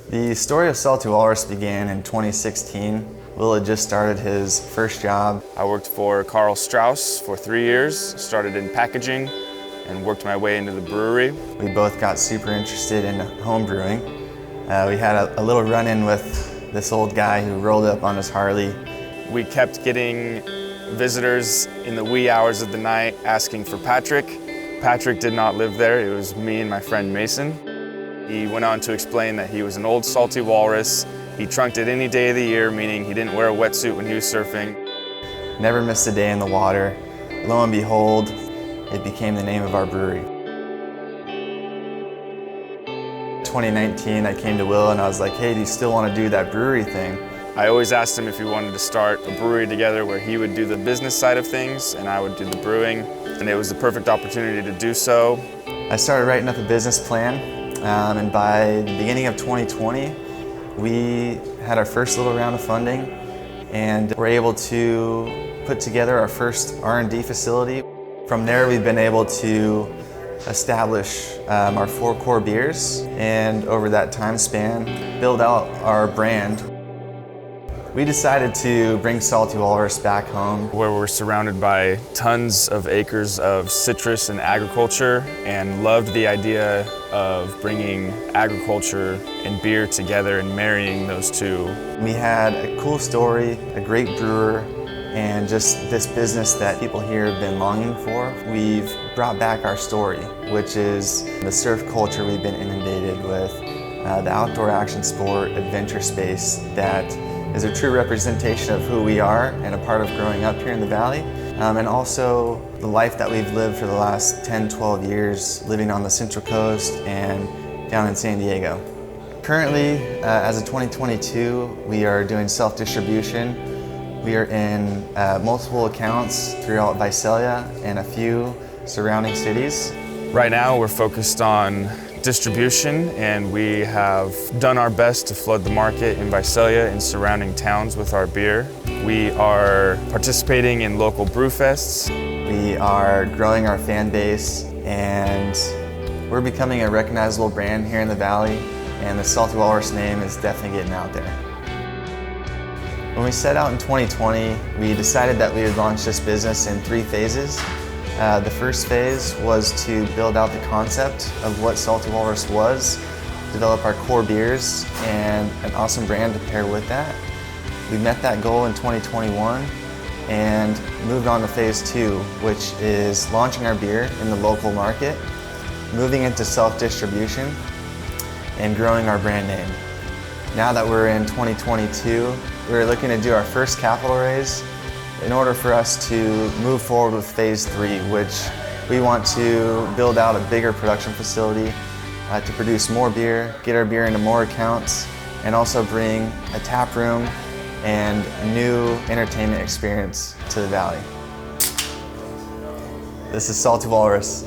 The story of Salty Walrus began in 2016. Will had just started his first job. I worked for Carl Strauss for 3 years, started in packaging, and worked my way into the brewery. We both got super interested in home brewing. We had a little run-in with this old guy who rolled up on his Harley. We kept getting visitors in the wee hours of the night asking for Patrick. Patrick did not live there, it was me and my friend Mason. He went on to explain that he was an old salty walrus. He trunked it any day of the year, meaning he didn't wear a wetsuit when he was surfing. Never missed a day in the water. Lo and behold, it became the name of our brewery. 2019, I came to Will and I was like, hey, do you still want to do that brewery thing? I always asked him if we wanted to start a brewery together where he would do the business side of things and I would do the brewing, and it was the perfect opportunity to do so. I started writing up a business plan, and by the beginning of 2020, we had our first little round of funding and were able to put together our first R&D facility. From there, we've been able to establish our 4 core beers, and over that time span, build out our brand. We decided to bring Salty Walrus back home, where we're surrounded by tons of acres of citrus and agriculture, and loved the idea of bringing agriculture and beer together and marrying those two. We had a cool story, a great brewer, and just this business that people here have been longing for. We've brought back our story, which is the surf culture we've been inundated with, the outdoor action sport, adventure space that is a true representation of who we are and a part of growing up here in the Valley, and also the life that we've lived for the last 10, 12 years, living on the Central Coast and down in San Diego. Currently, as of 2022, we are doing self-distribution. We are in multiple accounts throughout Visalia and a few surrounding cities. Right now, we're focused on distribution, and we have done our best to flood the market in Visalia and surrounding towns with our beer. We are participating in local brew fests. We are growing our fan base, and we're becoming a recognizable brand here in the Valley, and the Salty Walrus name is definitely getting out there. When we set out in 2020, we decided that we would launch this business in 3 phases. The first phase was to build out the concept of what Salty Walrus was, develop our core beers, and an awesome brand to pair with that. We met that goal in 2021 and moved on to phase 2, which is launching our beer in the local market, moving into self-distribution, and growing our brand name. Now that we're in 2022, we're looking to do our first capital raise in order for us to move forward with phase 3, which we want to build out a bigger production facility to produce more beer, get our beer into more accounts, and also bring a tap room and a new entertainment experience to the Valley. This is Salty Walrus.